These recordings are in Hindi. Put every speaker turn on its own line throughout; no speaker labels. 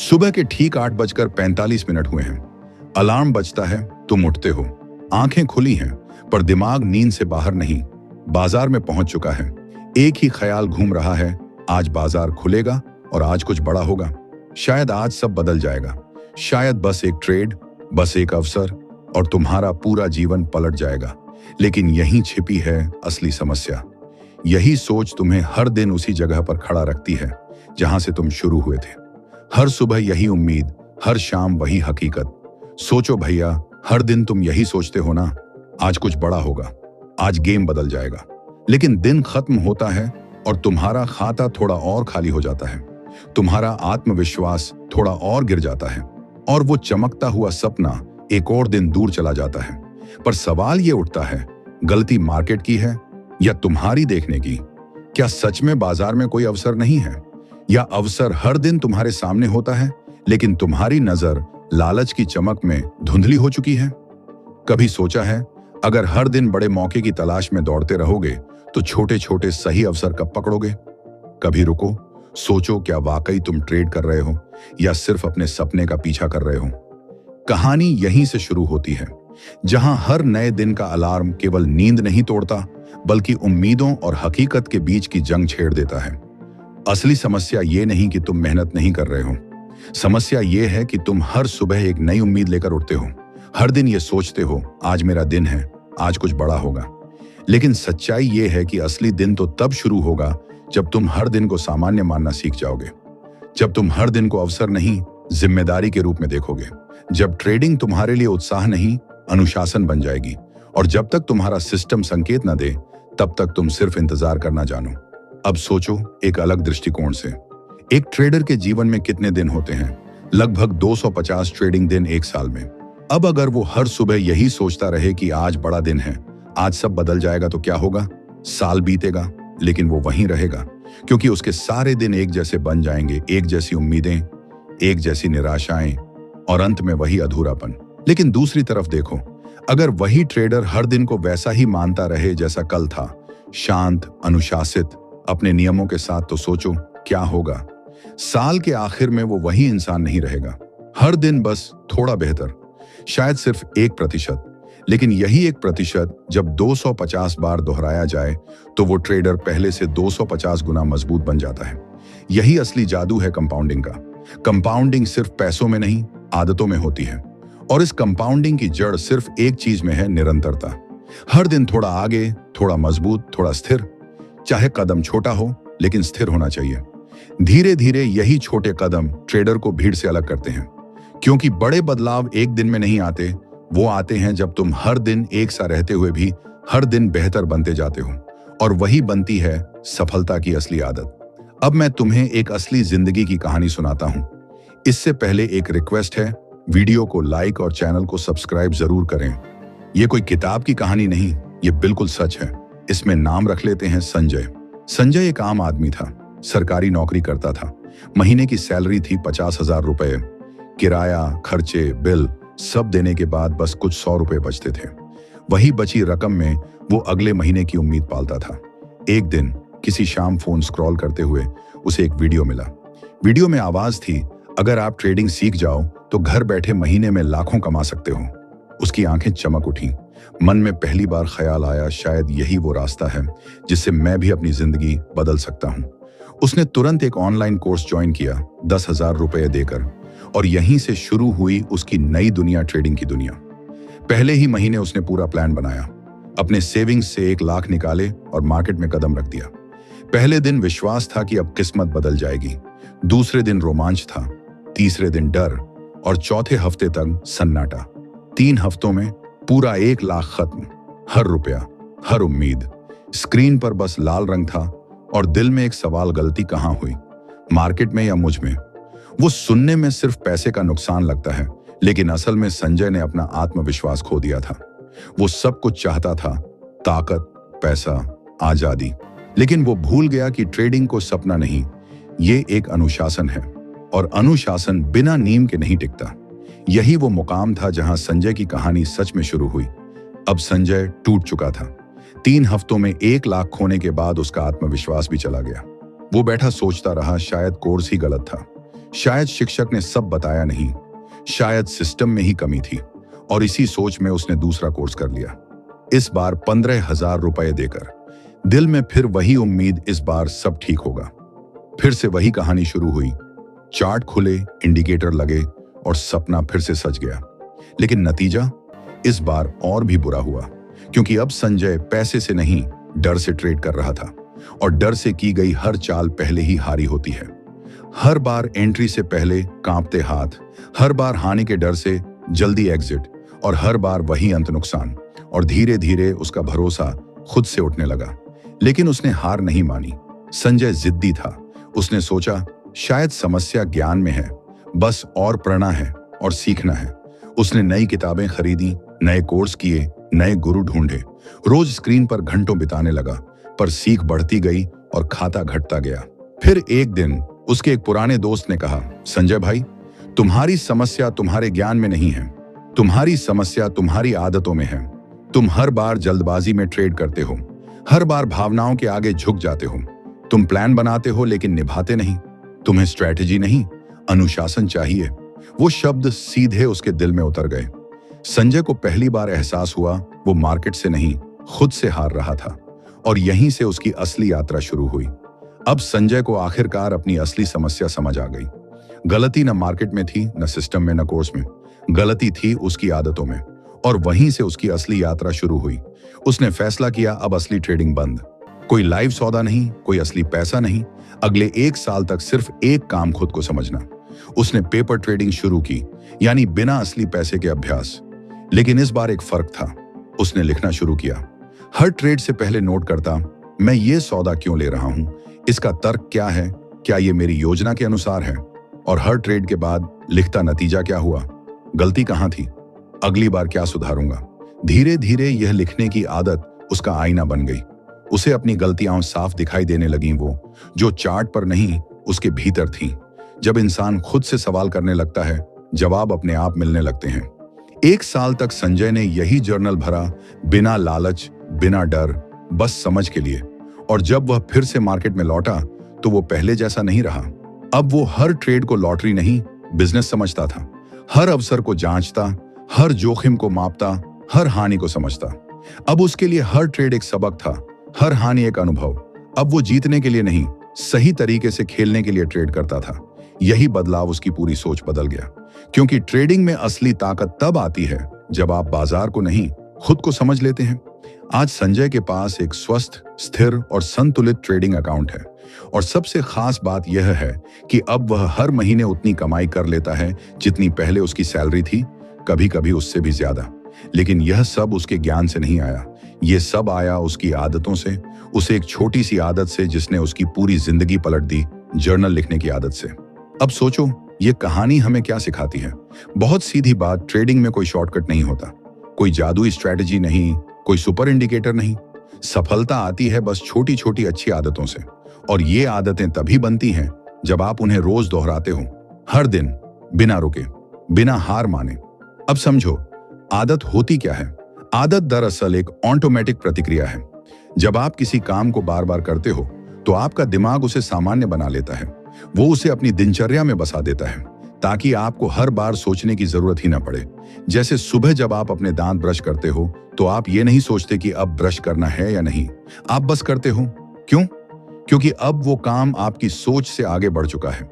सुबह के ठीक 8:45 हुए हैं। अलार्म बजता है, तुम उठते हो। आंखें खुली हैं, पर दिमाग नींद से बाहर नहीं, बाजार में पहुंच चुका है। एक ही ख्याल घूम रहा है, आज बाजार खुलेगा और आज कुछ बड़ा होगा। शायद आज सब बदल जाएगा। शायद बस एक ट्रेड, बस एक अवसर, और तुम्हारा पूरा जीवन पलट जाएगा। लेकिन यहीं छिपी है असली समस्या। यही सोच तुम्हें हर दिन उसी जगह पर खड़ा रखती है जहां से तुम शुरू हुए थे। हर सुबह यही उम्मीद, हर शाम वही हकीकत। सोचो भैया, हर दिन तुम यही सोचते हो ना, आज कुछ बड़ा होगा, आज गेम बदल जाएगा। लेकिन दिन खत्म होता है और तुम्हारा खाता थोड़ा और खाली हो जाता है। तुम्हारा आत्मविश्वास थोड़ा और गिर जाता है और वो चमकता हुआ सपना एक और दिन दूर चला जाता है। पर सवाल ये उठता है, गलती मार्केट की है या तुम्हारी देखने की? क्या सच में बाजार में कोई अवसर नहीं है, या अवसर हर दिन तुम्हारे सामने होता है लेकिन तुम्हारी नजर लालच की चमक में धुंधली हो चुकी है? कभी सोचा है, अगर हर दिन बड़े मौके की तलाश में दौड़ते रहोगे तो छोटे छोटे सही अवसर कब पकड़ोगे? कभी रुको, सोचो, क्या वाकई तुम ट्रेड कर रहे हो या सिर्फ अपने सपने का पीछा कर रहे हो? कहानी यहीं से शुरू होती है, जहां हर नए दिन का अलार्म केवल नींद नहीं तोड़ता बल्कि उम्मीदों और हकीकत के बीच की जंग छेड़ देता है। असली समस्या ये नहीं कि तुम मेहनत नहीं कर रहे हो। समस्या ये है कि तुम हर सुबह एक नई उम्मीद लेकर उठते हो। हर दिन ये सोचते हो, आज मेरा दिन है, आज कुछ बड़ा होगा। लेकिन सच्चाई ये है कि असली दिन तो तब शुरू होगा जब तुम हर दिन को सामान्य मानना सीख जाओगे। जब तुम हर दिन को अवसर नहीं, जिम्मेदारी के रूप में देखोगे। जब ट्रेडिंग तुम्हारे लिए उत्साह नहीं, अनुशासन बन जाएगी। और जब तक तुम्हारा सिस्टम संकेत न दे, तब तक तुम सिर्फ इंतजार करना जानो। अब सोचो एक अलग दृष्टिकोण से। एक ट्रेडर के जीवन में कितने दिन होते हैं? लगभग 250 ट्रेडिंग दिन एक साल में। अब अगर वो हर सुबह यही सोचता रहे कि आज बड़ा दिन है, आज सब बदल जाएगा, तो क्या होगा? साल बीतेगा लेकिन वो वहीं रहेगा, क्योंकि उसके सारे दिन एक जैसे बन जाएंगे, एक जैसी उम्मीदें, एक जैसी निराशाएं, और अंत में वही अधूरापन। लेकिन दूसरी तरफ देखो, अगर वही ट्रेडर हर दिन को वैसा ही मानता रहे जैसा कल था, शांत, अनुशासित, अपने नियमों के साथ, तो सोचो क्या होगा? साल के आखिर में वो वही इंसान नहीं रहेगा। हर दिन बस थोड़ा बेहतर, शायद सिर्फ 1%। लेकिन यही 1% जब 250 बार दोहराया जाए तो वो ट्रेडर पहले से 250 गुना मजबूत बन जाता है। यही असली जादू है कंपाउंडिंग का। कंपाउंडिंग सिर्फ पैसों में नहीं, आदतों में होती है। और इस कंपाउंडिंग की जड़ सिर्फ एक चीज में है, निरंतरता। हर दिन थोड़ा आगे, थोड़ा मजबूत, थोड़ा स्थिर। चाहे कदम छोटा हो लेकिन स्थिर होना चाहिए। धीरे धीरे यही छोटे कदम ट्रेडर को भीड़ से अलग करते हैं, क्योंकि बड़े बदलाव एक दिन में नहीं आते। वो आते हैं जब तुम हर दिन एक सा रहते हुए भी हर दिन बेहतर बनते जाते हो। और वही बनती है सफलता की असली आदत। अब मैं तुम्हें एक असली जिंदगी की कहानी सुनाता हूं। इससे पहले एक रिक्वेस्ट है, वीडियो को लाइक और चैनल को सब्सक्राइब जरूर करें। ये कोई किताब की कहानी नहीं, ये बिल्कुल सच है। इसमें नाम रख लेते हैं संजय। संजय एक आम आदमी था, सरकारी नौकरी करता था। महीने की सैलरी थी 50,000 रुपए। किराया, खर्चे, बिल सब देने के बाद बस कुछ 100 रुपए बचते थे। वही बची रकम में वो अगले महीने की उम्मीद पालता था। एक दिन किसी शाम फोन स्क्रॉल करते हुए उसे एक वीडियो मिला। वीडियो में आवाज थी, अगर आप ट्रेडिंग सीख जाओ तो घर बैठे महीने में लाखों कमा सकते हो। उसकी आंखें चमक उठी। मन में पहली बार ख्याल आया, शायद यही वो रास्ता है जिससे मैं भी अपनी जिंदगी बदल सकता हूँ। उसने तुरंत एक ऑनलाइन कोर्स ज्वाइन किया, 10,000 रुपए देकर, और यहीं से शुरू हुई उसकी नई दुनिया, ट्रेडिंग की दुनिया। पहले ही महीने उसने पूरा प्लान बनाया। अपने सेविंग्स से 1 लाख निकाले और मार्केट में कदम रख दिया। पहले दिन विश्वास था कि अब किस्मत बदल जाएगी। दूसरे दिन रोमांच था, तीसरे दिन डर, और चौथे हफ्ते तक सन्नाटा। 3 हफ्तों में पूरा 1 लाख खत्म। हर रुपया, हर उम्मीद। स्क्रीन पर बस लाल रंग था और दिल में एक सवाल, गलती कहां हुई, मार्केट में या मुझ में? वो सुनने में सिर्फ पैसे का नुकसान लगता है, लेकिन असल में संजय ने अपना आत्मविश्वास खो दिया था। वो सब कुछ चाहता था, ताकत, पैसा, आजादी, लेकिन वो भूल गया कि ट्रेडिंग को सपना नहीं, ये एक अनुशासन है, और अनुशासन बिना नींव के नहीं टिकता। यही वो मुकाम था जहां संजय की कहानी सच में शुरू हुई। अब संजय टूट चुका था। 3 हफ्तों में 1 लाख खोने के बाद उसका आत्मविश्वास भी चला गया। वो बैठा सोचता रहा, शायद कोर्स ही गलत था, शायद शिक्षक ने सब बताया नहीं, शायद सिस्टम में ही कमी थी, और इसी सोच में उसने दूसरा कोर्स कर लिया। इस बार 15,000 रुपए देकर। दिल में फिर वही उम्मीद, इस बार सब ठीक होगा। फिर से वही कहानी शुरू हुई। चार्ट खुले, इंडिकेटर लगे और सपना फिर से सज गया। लेकिन नतीजा इस बार और भी बुरा हुआ, क्योंकि अब संजय पैसे से नहीं, डर से ट्रेड कर रहा था, और डर से की गई हर चाल पहले ही हारी होती है। हर बार एंट्री से पहले कांपते हाथ, हर बार हानि के डर से जल्दी एग्जिट, और हर बार वही अंत नुकसान। और धीरे धीरे उसका भरोसा खुद से उठने लगा। लेकिन उसने हार नहीं मानी। संजय जिद्दी था। उसने सोचा शायद समस्या ज्ञान में है, बस और पढ़ना है और सीखना है। उसने नई किताबें खरीदी, नए कोर्स किए, नए गुरु ढूंढे। रोज स्क्रीन पर घंटों बिताने लगा, पर सीख बढ़ती गई और खाता घटता गया। फिर एक दिन उसके एक पुराने दोस्त ने कहा, संजय भाई, तुम्हारी समस्या तुम्हारे ज्ञान में नहीं है, तुम्हारी समस्या तुम्हारी आदतों में है। तुम हर बार जल्दबाजी में ट्रेड करते हो, हर बार भावनाओं के आगे झुक जाते हो। तुम प्लान बनाते हो लेकिन निभाते नहीं। तुम्हें स्ट्रैटेजी नहीं, अनुशासन चाहिए। वो शब्द सीधे उसके दिल में उतर गए। संजय को पहली बार एहसास हुआ वो मार्केट से नहीं, खुद से हार रहा था, और यहीं से उसकी असली यात्रा शुरू हुई। अब संजय को आखिरकार अपनी असली समस्या समझ आ गई। गलती न मार्केट में थी, न सिस्टम में, न कोर्स में। गलती थी उसकी आदतों में, और वहीं से उसकी असली यात्रा शुरू हुई। उसने फैसला किया, अब असली ट्रेडिंग बंद। कोई लाइव सौदा नहीं, कोई असली पैसा नहीं। अगले 1 साल तक सिर्फ एक काम, खुद को समझना। उसने पेपर ट्रेडिंग शुरू की, यानी बिना असली पैसे के अभ्यास। लेकिन इस बार एक फर्क था। उसने लिखना शुरू किया। हर ट्रेड से पहले नोट करता, मैं ये सौदा क्यों ले रहा हूं, इसका तर्क क्या है, क्या ये मेरी योजना के अनुसार है। और हर ट्रेड के बाद लिखता, नतीजा क्या हुआ, गलती कहां थी, अगली बार क्या सुधारूंगा। धीरे धीरे यह लिखने की आदत उसका आईना बन गई। उसे अपनी गलतियां साफ दिखाई देने लगीं, वो जो चार्ट पर नहीं, उसके भीतर थीं। जब इंसान खुद से सवाल करने लगता है, जवाब अपने आप मिलने लगते हैं। 1 साल तक संजय ने यही जर्नल भरा, बिना लालच, बिना डर, बस समझ के लिए। और जब वह फिर से मार्केट में लौटा तो वो पहले जैसा नहीं रहा। अब वो हर ट्रेड को लॉटरी नहीं, बिजनेस समझता था। हर अवसर को जांचता, हर जोखिम को मापता, हर हानि को समझता। अब उसके लिए हर ट्रेड एक सबक था, हर हानि एक अनुभव। अब वो जीतने के लिए नहीं, सही तरीके से खेलने के लिए ट्रेड करता था। यही बदलाव उसकी पूरी सोच बदल गया। क्योंकि ट्रेडिंग में असली ताकत तब आती है जब आप बाजार को नहीं, खुद को समझ लेते हैं। आज संजय के पास एक स्वस्थ, स्थिर और संतुलित ट्रेडिंग अकाउंट है। और सबसे खास बात यह है कि अब वह हर महीने उतनी कमाई कर लेता है जितनी पहले उसकी सैलरी थी, कभी कभी उससे भी ज्यादा। लेकिन यह सब उसके ज्ञान से नहीं आया, ये सब आया उसकी आदतों से। उसे एक छोटी सी आदत से जिसने उसकी पूरी जिंदगी पलट दी, जर्नल लिखने की आदत से। अब सोचो, ये कहानी हमें क्या सिखाती है। बहुत सीधी बात, ट्रेडिंग में कोई शॉर्टकट नहीं होता, कोई जादुई स्ट्रैटेजी नहीं, कोई सुपर इंडिकेटर नहीं। सफलता आती है बस छोटी छोटी अच्छी आदतों से। और ये आदतें तभी बनती हैं जब आप उन्हें रोज दोहराते हो, हर दिन, बिना रुके, बिना हार माने। अब समझो, आदत होती क्या है। आदत दरअसल एक ऑटोमेटिक प्रतिक्रिया है। जब आप किसी काम को बार बार करते हो तो आपका दिमाग उसे सामान्य बना लेता है। वो उसे अपनी दिनचर्या में बसा देता है, ताकि आपको हर बार सोचने की जरूरत ही ना पड़े। जैसे सुबह जब आप अपने दांत ब्रश करते हो तो आप ये नहीं सोचते कि अब ब्रश करना है या नहीं, आप बस करते हो। क्यों? क्योंकि अब वो काम आपकी सोच से आगे बढ़ चुका है,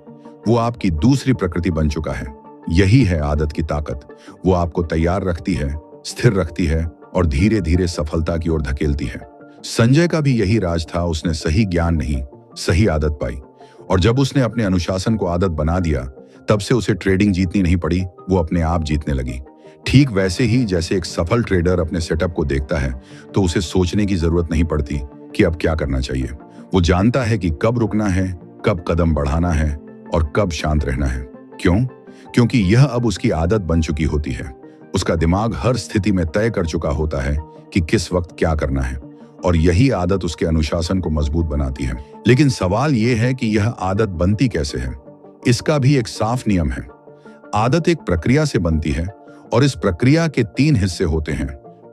वो आपकी दूसरी प्रकृति बन चुका है। यही है आदत की ताकत। वो आपको तैयार रखती है, स्थिर रखती है और धीरे धीरे सफलता की ओर धकेलती है। संजय का भी यही राज था। उसने सही ज्ञान नहीं, सही आदत पाई। और जब उसने अपने अनुशासन को आदत बना दिया, तब से उसे ट्रेडिंग जीतनी नहीं पड़ी, वो अपने आप जीतने लगी। ठीक वैसे ही जैसे एक सफल ट्रेडर अपने सेटअप को देखता है तो उसे सोचने की जरूरत नहीं पड़ती कि अब क्या करना चाहिए। वो जानता है कि कब रुकना है, कब कदम बढ़ाना है और कब शांत रहना है। क्यों? क्योंकि यह अब उसकी आदत बन चुकी होती है। उसका दिमाग हर स्थिति में तय कर चुका होता है कि किस वक्त क्या करना है, और यही आदत उसके अनुशासन को मजबूत बनाती है। लेकिन सवाल यह है कि यह आदत बनती कैसे है। इसका भी एक साफ नियम है। आदत एक प्रक्रिया से बनती है और इस प्रक्रिया के 3 हिस्से होते हैं।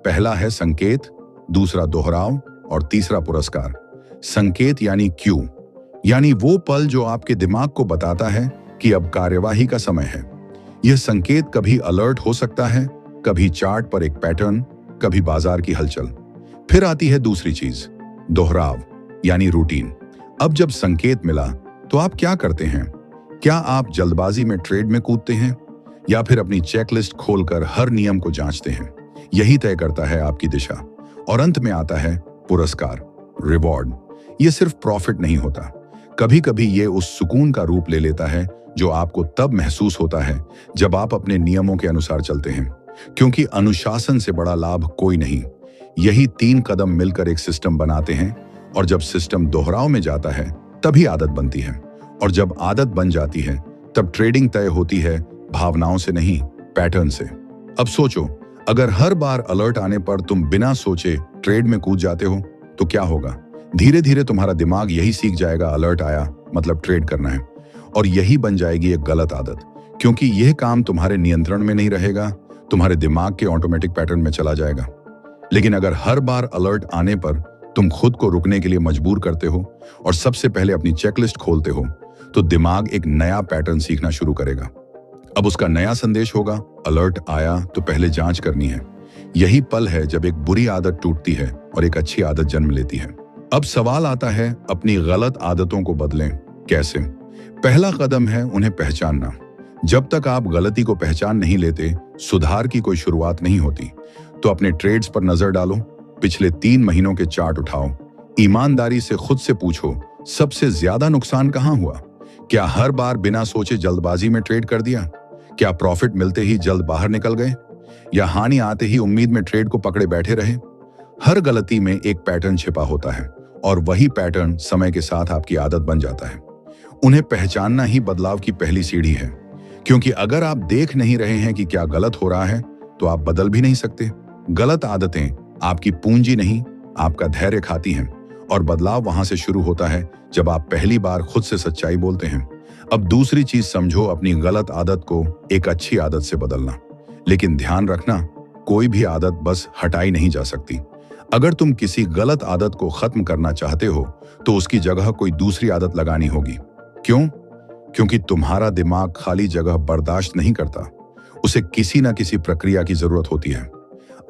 पहला है संकेत, दूसरा दोहराव और तीसरा पुरस्कार। संकेत यानी क्यू, यानी वो पल जो आपके दिमाग को बताता है कि अब कार्यवाही का समय है। यह संकेत कभी अलर्ट हो सकता है, कभी चार्ट पर एक पैटर्न, कभी बाजार की हलचल। फिर आती है दूसरी चीज, दोहराव यानी रूटीन। अब जब संकेत मिला तो आप क्या करते हैं? क्या आप जल्दबाजी में ट्रेड में कूदते हैं या फिर अपनी चेकलिस्ट खोलकर हर नियम को जांचते हैं? यही तय करता है आपकी दिशा। और अंत में आता है पुरस्कार, रिवॉर्ड। ये सिर्फ प्रॉफिट नहीं होता, कभी कभी ये उस सुकून का रूप ले लेता है जो आपको तब महसूस होता है जब आप अपने नियमों के अनुसार चलते हैं, क्योंकि अनुशासन से बड़ा लाभ कोई नहीं। यही 3 कदम मिलकर एक सिस्टम बनाते हैं, और जब सिस्टम दोहराव में जाता है तभी आदत बनती है, और जब आदत बन जाती है तब ट्रेडिंग तय होती है भावनाओं से नहीं, पैटर्न से। अब सोचो, अगर हर बार अलर्ट आने पर तुम बिना सोचे ट्रेड में कूद जाते हो तो क्या होगा? धीरे धीरे तुम्हारा दिमाग यही सीख जाएगा, अलर्ट आया मतलब ट्रेड करना है, और यही बन जाएगी एक गलत आदत, क्योंकि यह काम तुम्हारे नियंत्रण में नहीं रहेगा, तुम्हारे दिमाग के ऑटोमेटिक पैटर्न में चला जाएगा। लेकिन अगर हर बार अलर्ट आने पर तुम खुद को रुकने के लिए मजबूर करते हो और सबसे पहले अपनी चेकलिस्ट खोलते हो, तो दिमाग एक नया पैटर्न सीखना शुरू करेगा। अब उसका नया संदेश होगा, अलर्ट आया तो पहले जांच करनी है। यही पल है जब एक बुरी आदत टूटती है और एक अच्छी आदत जन्म लेती है। अब सवाल आता है, अपनी गलत आदतों को बदलें कैसे? पहला कदम है उन्हें पहचानना। जब तक आप गलती को पहचान नहीं लेते, सुधार की कोई शुरुआत नहीं होती। तो अपने ट्रेड्स पर नजर डालो, पिछले 3 महीनों के चार्ट उठाओ, ईमानदारी से खुद से पूछो, सबसे ज्यादा नुकसान कहां हुआ? क्या हर बार बिना सोचे जल्दबाजी में ट्रेड कर दिया? क्या प्रॉफिट मिलते ही जल्द बाहर निकल गए, या हानि आते ही उम्मीद में ट्रेड को पकड़े बैठे रहे? हर गलती में एक पैटर्न छिपा होता है, और वही पैटर्न समय के साथ आपकी आदत बन जाता है। उन्हें पहचानना ही बदलाव की पहली सीढ़ी है, क्योंकि अगर आप देख नहीं रहे हैं कि क्या गलत हो रहा है तो आप बदल भी नहीं सकते। गलत आदतें आपकी पूंजी नहीं, आपका धैर्य खाती हैं, और बदलाव वहां से शुरू होता है जब आप पहली बार खुद से सच्चाई बोलते हैं। अब दूसरी चीज समझो, अपनी गलत आदत को एक अच्छी आदत से बदलना। लेकिन ध्यान रखना, कोई भी आदत बस हटाई नहीं जा सकती। अगर तुम किसी गलत आदत को खत्म करना चाहते हो तो उसकी जगह कोई दूसरी आदत लगानी होगी। क्यों? क्योंकि तुम्हारा दिमाग खाली जगह बर्दाश्त नहीं करता, उसे किसी ना किसी प्रक्रिया की जरूरत होती है।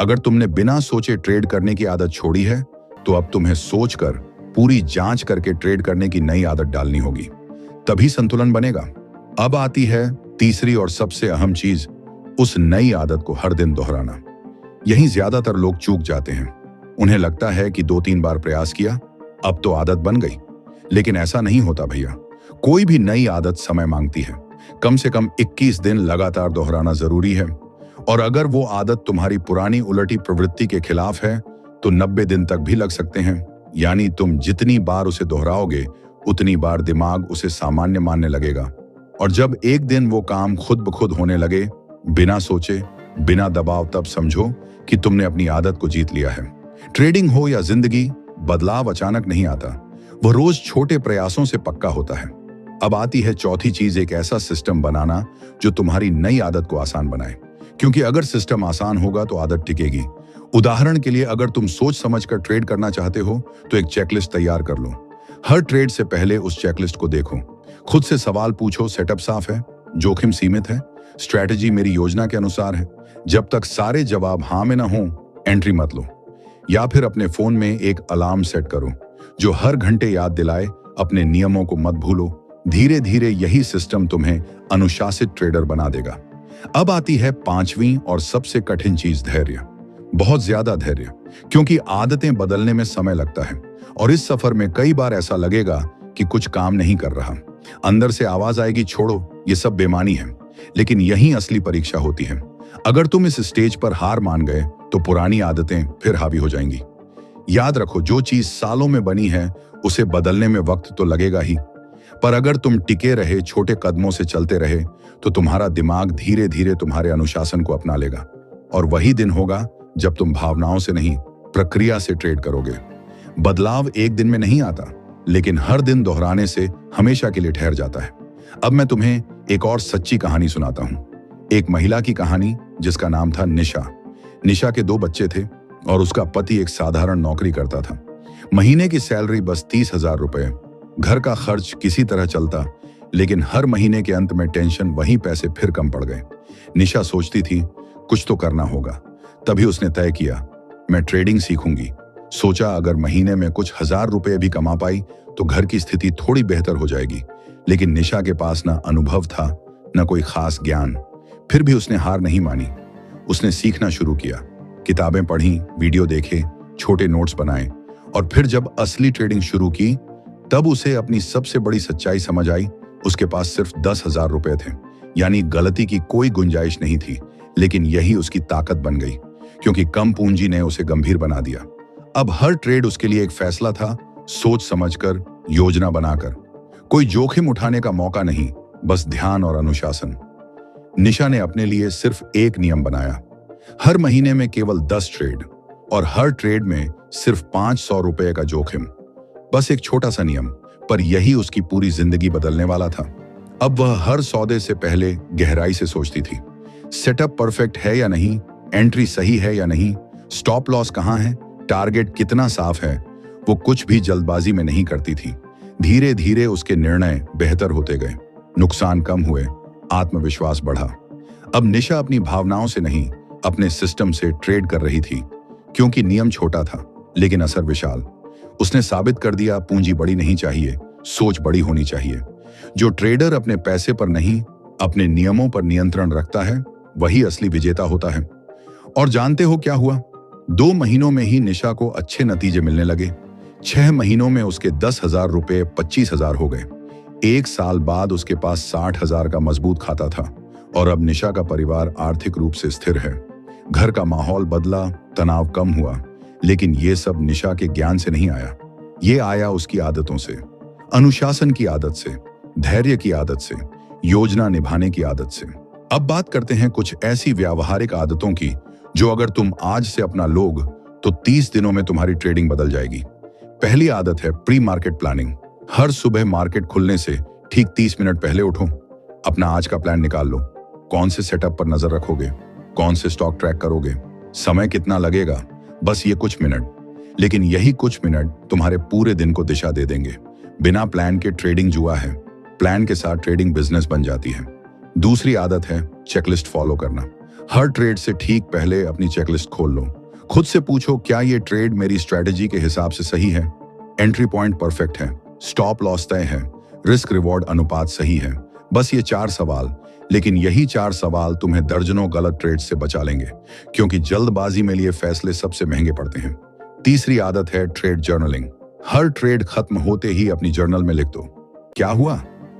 अगर तुमने बिना सोचे ट्रेड करने की आदत छोड़ी है, तो अब तुम्हें सोचकर, पूरी जांच करके ट्रेड करने की नई आदत डालनी होगी, तभी संतुलन बनेगा। अब आती है तीसरी और सबसे अहम चीज, उस नई आदत को हर दिन दोहराना। यही ज्यादातर लोग चूक जाते हैं। उन्हें लगता है कि 2-3 बार प्रयास किया, अब तो आदत बन गई। लेकिन ऐसा नहीं होता भैया। कोई भी नई आदत समय मांगती है। कम से कम 21 दिन लगातार दोहराना जरूरी है। और अगर वो आदत तुम्हारी पुरानी उलटी प्रवृत्ति के खिलाफ है तो 90 दिन तक भी लग सकते हैं। यानी तुम जितनी बार उसे दोहराओगे उतनी बार दिमाग उसे सामान्य मानने लगेगा। और जब एक दिन वो काम खुद ब खुद होने लगे, बिना सोचे, बिना दबाव, तब समझो कि तुमने अपनी आदत को जीत लिया है। ट्रेडिंग हो या जिंदगी, बदलाव अचानक नहीं आता, वो रोज छोटे प्रयासों से पक्का होता है। अब आती है चौथी चीज, एक ऐसा सिस्टम बनाना जो तुम्हारी नई आदत को आसान बनाए। क्योंकि अगर सिस्टम आसान होगा तो आदत टिकेगी। उदाहरण के लिए, अगर तुम सोच समझकर ट्रेड करना चाहते हो तो एक चेकलिस्ट तैयार कर लो। हर ट्रेड से पहले उस चेकलिस्ट को देखो, खुद से सवाल पूछो, सेटअप साफ है, जोखिम सीमित है, स्ट्रैटेजी मेरी योजना के अनुसार है। जब तक सारे जवाब हाँ में ना हो, एंट्री मत लो। या फिर अपने फोन में एक अलार्म सेट करो जो हर घंटे याद दिलाए, अपने नियमों को मत भूलो। धीरे धीरे यही सिस्टम तुम्हें अनुशासित ट्रेडर बना देगा। अब आती है 5वीं और सबसे कठिन चीज, धैर्य। बहुत ज्यादा धैर्य, क्योंकि आदतें बदलने में समय लगता है और इस सफर में कई बार ऐसा लगेगा कि कुछ काम नहीं कर रहा। अंदर से आवाज आएगी, छोड़ो, ये सब बेमानी है। लेकिन यही असली परीक्षा होती है। अगर तुम इस स्टेज पर हार मान गए तो पुरानी आदतें फिर हावी हो जाएंगी। याद रखो, जो चीज सालों में बनी है उसे बदलने में वक्त तो लगेगा ही, पर अगर तुम टिके रहे, छोटे कदमों से चलते रहे, तो तुम्हारा दिमाग धीरे धीरे तुम्हारे अनुशासन को अपना लेगा। और वही दिन होगा जब तुम भावनाओं से नहीं, प्रक्रिया से ट्रेड करोगे। बदलाव एक दिन में नहीं आता, लेकिन हर दिन दोहराने से हमेशा के लिए ठहर जाता है। अब मैं तुम्हें एक और सच्ची कहानी सुनाता हूं। एक महिला की कहानी जिसका नाम था निशा। निशा के 2 बच्चे थे और उसका पति एक साधारण नौकरी करता था। महीने की सैलरी बस 30,000 रुपए। घर का खर्च किसी तरह चलता, लेकिन हर महीने के अंत में टेंशन, वही पैसे फिर कम पड़ गए। निशा सोचती थी कुछ तो करना होगा। तभी उसने तय किया, मैं ट्रेडिंग सीखूंगी। सोचा अगर महीने में कुछ 1000 रुपए भी कमा पाई तो घर की स्थिति थोड़ी बेहतर हो जाएगी। लेकिन निशा के पास ना अनुभव था, न कोई खास ज्ञान। फिर भी उसने हार नहीं मानी। उसने सीखना शुरू किया, किताबें पढ़ी, वीडियो देखे, छोटे नोट्स बनाए, और फिर जब असली ट्रेडिंग शुरू की तब उसे अपनी सबसे बड़ी सच्चाई समझ आई। उसके पास सिर्फ 10,000 रुपए थे, यानी गलती की कोई गुंजाइश नहीं थी। लेकिन यही उसकी ताकत बन गई, क्योंकि कम पूंजी ने उसे गंभीर बना दिया। अब हर ट्रेड उसके लिए एक फैसला था, सोच समझकर, योजना बनाकर। कोई जोखिम उठाने का मौका नहीं, बस ध्यान और अनुशासन। निशा ने अपने लिए सिर्फ एक नियम बनाया, हर महीने में केवल 10 ट्रेड, और हर ट्रेड में सिर्फ 500 रुपए का जोखिम। बस एक छोटा सा नियम, पर यही उसकी पूरी जिंदगी बदलने वाला था। अब वह हर सौदे से पहले गहराई से सोचती थी, सेटअप परफेक्ट है या नहीं, एंट्री सही है या नहीं, स्टॉप लॉस कहां है, टारगेट कितना साफ है। वो कुछ भी जल्दबाजी में नहीं करती थी। धीरे धीरे उसके निर्णय बेहतर होते गए, नुकसान कम हुए, आत्मविश्वास बढ़ा। अब निशा अपनी भावनाओं से नहीं, अपने सिस्टम से ट्रेड कर रही थी, क्योंकि नियम छोटा था लेकिन असर विशाल। उसने साबित कर दिया, पूंजी बड़ी नहीं चाहिए, सोच बड़ी होनी चाहिए। जो ट्रेडर अपने पैसे पर नहीं, अपने नियमों पर नियंत्रण रखता है, वही असली विजेता होता है। और जानते हो क्या हुआ? 2 महीनों में ही निशा को अच्छे नतीजे मिलने लगे। 6 महीनों में उसके 10,000 रुपए 25,000 हो गए। 1 साल बाद उसके पास 60,000 का मजबूत खाता था, और अब निशा का परिवार आर्थिक रूप से स्थिर है। घर का माहौल बदला, तनाव कम हुआ। लेकिन ये सब निशा के ज्ञान से नहीं आया, ये आया उसकी आदतों से, अनुशासन की आदत से, धैर्य की आदत से, योजना निभाने की आदत से। अब बात करते हैं कुछ ऐसी व्यावहारिक आदतों की जो अगर तुम आज से अपना लोग तो 30 दिनों में तुम्हारी ट्रेडिंग बदल जाएगी। पहली आदत है प्री मार्केट प्लानिंग। हर सुबह मार्केट खुलने से ठीक 30 मिनट पहले उठो, अपना आज का प्लान निकाल लो। कौन से सेटअप पर नजर रखोगे, कौन से स्टॉक ट्रैक करोगे, समय कितना लगेगा, बस ये कुछ मिनट। लेकिन यही कुछ मिनट तुम्हारे पूरे दिन को दिशा दे देंगे। बिना प्लान के ट्रेडिंग जुआ है, प्लान के साथ ट्रेडिंग बिजनेस बन जाती है। दूसरी आदत है चेकलिस्ट फॉलो करना। हर ट्रेड से ठीक पहले अपनी चेकलिस्ट खोल लो। खुद से पूछो, क्या ये ट्रेड मेरी स्ट्रेटेजी के हिसाब से सही है, एंट्री पॉइंट परफेक्ट है, स्टॉप लॉस तय है, रिस्क रिवॉर्ड अनुपात सही है। बस ये 4 सवाल, लेकिन यही 4 सवाल तुम्हें दर्जनों गलत ट्रेड से बचा लेंगे, क्योंकि जल्दबाजी में लिए फैसले सबसे महंगे पड़ते हैं। तीसरी आदत है ट्रेड जर्नलिंग। हर ट्रेड खत्म होते ही अपनी जर्नल में लिख दो, क्या हुआ,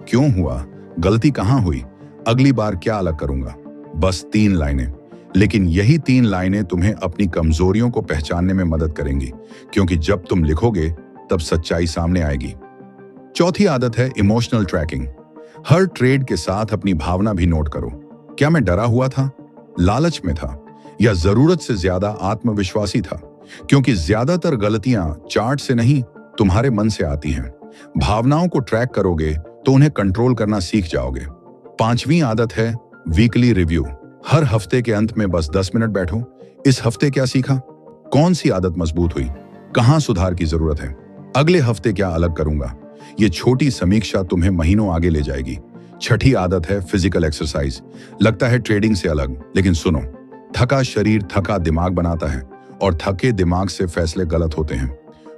क्यों हुआ, गलती कहां हुई, अगली बार क्या अलग करूंगा। बस 3 लाइनें, लेकिन यही 3 लाइनें तुम्हें अपनी कमजोरियों को पहचानने में मदद करेंगी, क्योंकि जब तुम लिखोगे तब सच्चाई सामने आएगी। चौथी आदत है इमोशनल ट्रैकिंग। हर ट्रेड के साथ अपनी भावना भी नोट करो। क्या मैं डरा हुआ था, लालच में था, या जरूरत से ज्यादा आत्मविश्वासी था? क्योंकि ज्यादातर गलतियां चार्ट से नहीं, तुम्हारे मन से आती हैं। भावनाओं को ट्रैक करोगे तो उन्हें कंट्रोल करना सीख जाओगे। 5वीं आदत है वीकली रिव्यू। हर हफ्ते के अंत में बस 10 मिनट बैठो, इस हफ्ते क्या सीखा, कौन सी आदत मजबूत हुई, कहां सुधार की जरूरत है, अगले हफ्ते क्या अलग करूंगा। ये छोटी समीक्षा तुम्हें महीनों आगे ले जाएगी। छठी आदत है फिजिकल एक्सरसाइज। लगता है ट्रेडिंग से अलग, लेकिन सुनो, थका शरीर थका दिमाग बनाता है, और थके दिमाग से फैसले गलत होते हैं।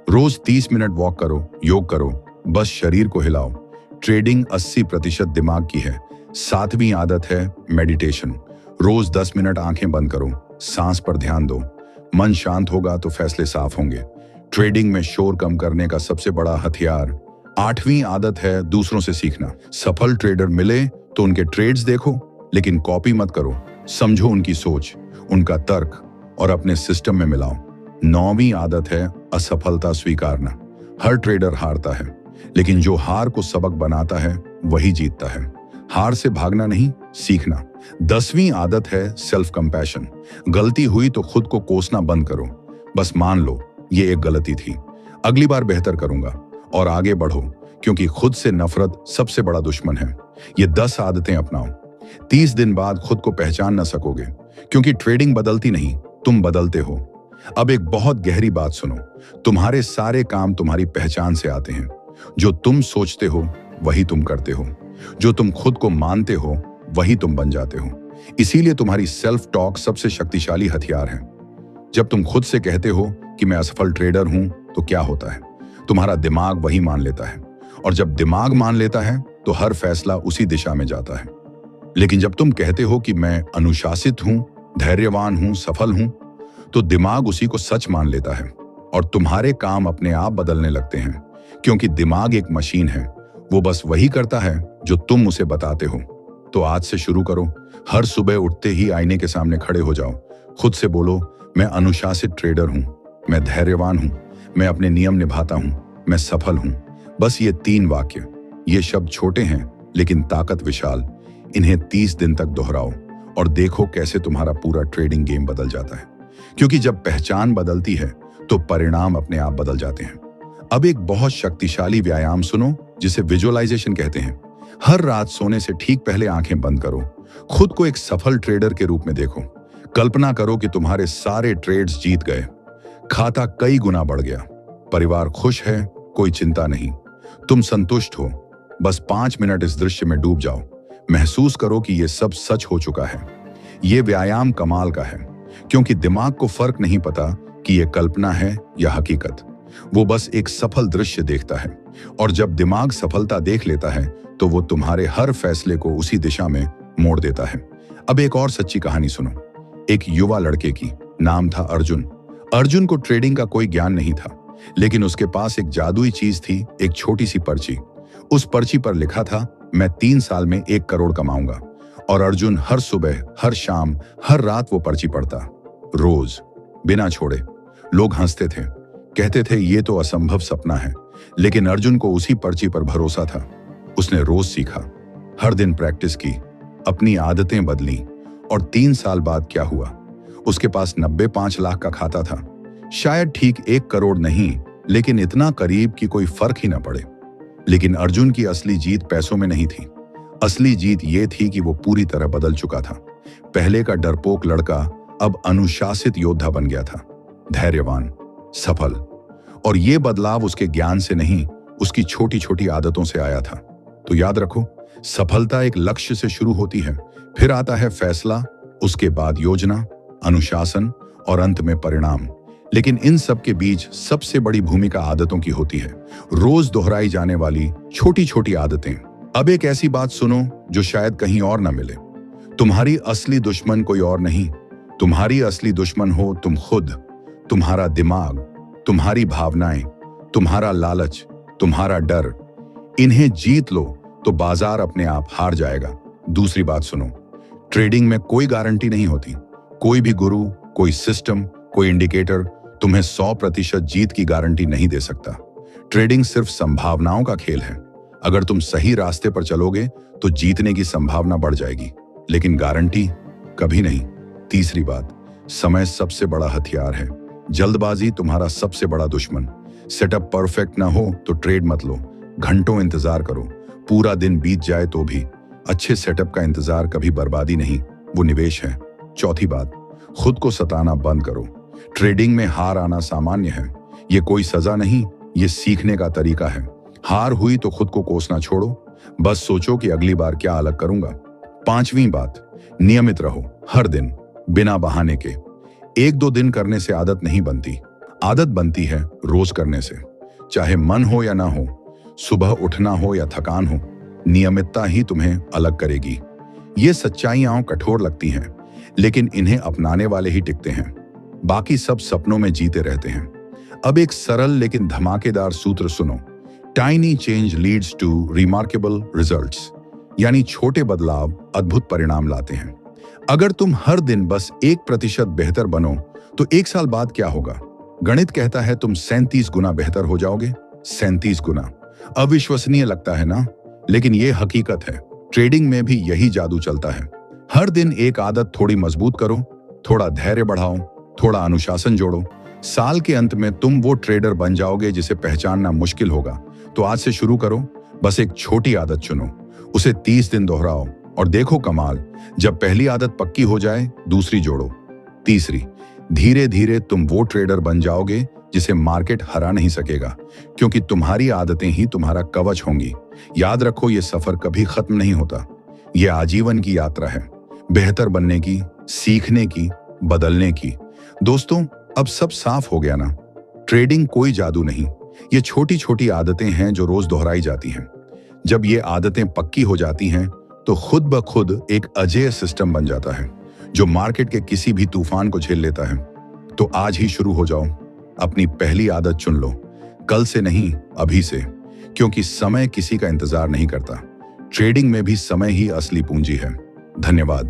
रोज 30 मिनट वॉक करो, योग करो, बस शरीर को हिलाओ। ट्रेडिंग 80% दिमाग की है। 7वीं आदत है मेडिटेशन। रोज 10 मिनट आंखें बंद करो, सांस पर ध्यान दो। मन शांत होगा तो फैसले साफ होंगे। ट्रेडिंग में शोर कम करने का सबसे बड़ा हथियार। 8वीं आदत है दूसरों से सीखना। सफल ट्रेडर मिले तो उनके ट्रेड्स देखो, लेकिन कॉपी मत करो। समझो उनकी सोच, उनका तर्क, और अपने सिस्टम में मिलाओ। 9वीं आदत है असफलता स्वीकारना। हर ट्रेडर हारता है, लेकिन जो हार को सबक बनाता है वही जीतता है। हार से भागना नहीं, सीखना। 10वीं आदत है सेल्फ कंपैशन। गलती हुई तो खुद को कोसना बंद करो। बस मान लो ये एक गलती थी, अगली बार बेहतर करूंगा, और आगे बढ़ो, क्योंकि खुद से नफरत सबसे बड़ा दुश्मन है। ये 10 आदतें अपनाओ। 30 दिन बाद खुद को पहचान न सकोगे, क्योंकि ट्रेडिंग बदलती नहीं, तुम बदलते हो। अब एक बहुत गहरी बात सुनो, तुम्हारे सारे काम तुम्हारी पहचान से आते हैं। जो तुम सोचते हो वही तुम करते हो। जो तुम खुद को मानते हो वही तुम बन जाते हो। इसीलिए तुम्हारी सेल्फ टॉक सबसे शक्तिशाली हथियार है। जब तुम खुद से कहते हो कि मैं असफल ट्रेडर हूं, तो क्या होता है? तुम्हारा दिमाग वही मान लेता है, और जब दिमाग मान लेता है तो हर फैसला उसी दिशा में जाता है। लेकिन जब तुम कहते हो कि मैं अनुशासित हूं, धैर्यवान हूं, सफल हूं, तो दिमाग उसी को सच मान लेता है और तुम्हारे काम अपने आप बदलने लगते हैं, क्योंकि दिमाग एक मशीन है। वो बस वही करता है जो तुम उसे बताते हो। तो आज से शुरू करो। हर सुबह उठते ही आईने के सामने खड़े हो जाओ। खुद से बोलो, मैं अनुशासित ट्रेडर हूं, मैं धैर्यवान हूं, मैं अपने नियम निभाता हूं, मैं सफल हूं। बस ये 3 वाक्य। ये शब्द छोटे हैं लेकिन ताकत विशाल। इन्हें 30 दिन तक दोहराओ और देखो कैसे तुम्हारा पूरा ट्रेडिंग गेम बदल जाता है। क्योंकि जब पहचान बदलती है तो परिणाम अपने आप बदल जाते हैं। अब एक बहुत शक्तिशाली व्यायाम सुनो, जिसे विजुअलाइजेशन कहते हैं। हर रात सोने से ठीक पहले आंखें बंद करो। खुद को एक सफल ट्रेडर के रूप में देखो। कल्पना करो कि तुम्हारे सारे ट्रेड्स जीत गए, खाता कई गुना बढ़ गया, परिवार खुश है, कोई चिंता नहीं, तुम संतुष्ट हो। बस 5 मिनट इस दृश्य में डूब जाओ। महसूस करो कि यह सब सच हो चुका है। यह व्यायाम कमाल का है, क्योंकि दिमाग को फर्क नहीं पता कि यह कल्पना है या हकीकत। वो बस एक सफल दृश्य देखता है, और जब दिमाग सफलता देख लेता है तो वो तुम्हारे हर फैसले को उसी दिशा में मोड़ देता है। अब एक और सच्ची कहानी सुनो, एक युवा लड़के की। नाम था अर्जुन। अर्जुन को ट्रेडिंग का कोई ज्ञान नहीं था, लेकिन उसके पास एक जादुई चीज थी, एक छोटी सी पर्ची। उस पर्ची पर लिखा था, मैं 3 साल में 1 करोड़ कमाऊंगा। और अर्जुन हर सुबह, हर शाम, हर रात वो पर्ची पढ़ता, रोज, बिना छोड़े। लोग हंसते थे, कहते थे ये तो असंभव सपना है, लेकिन अर्जुन को उसी पर्ची पर भरोसा था। उसने रोज सीखा, हर दिन प्रैक्टिस की, अपनी आदतें बदली, और 3 साल बाद क्या हुआ? उसके पास 95 लाख का खाता था। शायद ठीक 1 करोड़ नहीं, लेकिन इतना करीब कि कोई फर्क ही ना पड़े। लेकिन अर्जुन की असली जीत पैसों में नहीं थी। असली जीत ये थी कि वो पूरी तरह बदल चुका था। पहले का डरपोक लड़का अब अनुशासित योद्धा बन गया था, धैर्यवान, सफल। और ये बदलाव उसके ज्ञान से नहीं, उसकी छोटी छोटी आदतों से आया था। तो याद रखो, सफलता एक लक्ष्य से शुरू होती है, फिर आता है फैसला, उसके बाद योजना, अनुशासन और अंत में परिणाम। लेकिन इन सब के बीच सबसे बड़ी भूमिका आदतों की होती है, रोज दोहराई जाने वाली छोटी छोटी आदतें। अब एक ऐसी बात सुनो जो शायद कहीं और ना मिले। तुम्हारी असली दुश्मन कोई और नहीं, तुम्हारी असली दुश्मन हो तुम खुद। तुम्हारा दिमाग, तुम्हारी भावनाएं, तुम्हारा लालच, तुम्हारा डर। इन्हें जीत लो तो बाजार अपने आप हार जाएगा। दूसरी बात सुनो, ट्रेडिंग में कोई गारंटी नहीं होती। कोई भी गुरु, कोई सिस्टम, कोई इंडिकेटर तुम्हें 100% जीत की गारंटी नहीं दे सकता। ट्रेडिंग सिर्फ संभावनाओं का खेल है। अगर तुम सही रास्ते पर चलोगे तो जीतने की संभावना बढ़ जाएगी, लेकिन गारंटी कभी नहीं। तीसरी बात, समय सबसे बड़ा हथियार है। जल्दबाजी तुम्हारा सबसे बड़ा दुश्मन। सेटअप परफेक्ट ना हो तो ट्रेड मत लो, घंटों इंतजार करो, पूरा दिन बीत जाए तो भी। अच्छे सेटअप का इंतजार कभी बर्बादी नहीं, वो निवेश है। चौथी बात, खुद को सताना बंद करो। ट्रेडिंग में हार आना सामान्य है, ये कोई सजा नहीं, ये सीखने का तरीका है। हार हुई तो खुद को कोसना छोड़ो, बस सोचो कि अगली बार क्या अलग करूंगा। पांचवी बात, नियमित रहो। हर दिन, बिना बहाने के। 1-2 दिन करने से आदत नहीं बनती, आदत बनती है रोज करने से। चाहे मन हो या ना हो, सुबह उठना हो या थकान हो, नियमितता ही तुम्हें अलग करेगी। ये सच्चाइयां कठोर लगती हैं, लेकिन इन्हें अपनाने वाले ही टिकते हैं। बाकी सब सपनों में जीते रहते हैं। अब एक सरल लेकिन धमाकेदार सूत्र सुनो, tiny change leads to remarkable results. यानी छोटे बदलाव अद्भुत परिणाम लाते हैं। अगर तुम हर दिन बस 1% बेहतर बनो तो 1 साल बाद क्या होगा? गणित कहता है तुम 37 गुना बेहतर हो जाओगे। 37 गुना। अविश्वसनीय लगता है ना, लेकिन यह हकीकत है। ट्रेडिंग में भी यही जादू चलता है। हर दिन एक आदत थोड़ी मजबूत करो, थोड़ा धैर्य बढ़ाओ, थोड़ा अनुशासन जोड़ो। साल के अंत में तुम वो ट्रेडर बन जाओगे जिसे पहचानना मुश्किल होगा। तो आज से शुरू करो, बस एक छोटी आदत चुनो, उसे 30 दिन दोहराओ और देखो कमाल। जब पहली आदत पक्की हो जाए, दूसरी जोड़ो, तीसरी। धीरे धीरे तुम वो ट्रेडर बन जाओगे जिसे मार्केट हरा नहीं सकेगा, क्योंकि तुम्हारी आदतें ही तुम्हारा कवच होंगी। याद रखो, ये सफर कभी खत्म नहीं होता। ये आजीवन की यात्रा है, बेहतर बनने की, सीखने की, बदलने की। दोस्तों, अब सब साफ हो गया ना? ट्रेडिंग कोई जादू नहीं, ये छोटी छोटी आदतें हैं जो रोज दोहराई जाती हैं। जब ये आदतें पक्की हो जाती हैं तो खुद ब खुद एक अजेय सिस्टम बन जाता है जो मार्केट के किसी भी तूफान को झेल लेता है। तो आज ही शुरू हो जाओ, अपनी पहली आदत चुन लो, कल से नहीं, अभी से, क्योंकि समय किसी का इंतजार नहीं करता। ट्रेडिंग में भी समय ही असली पूंजी है। धन्यवाद।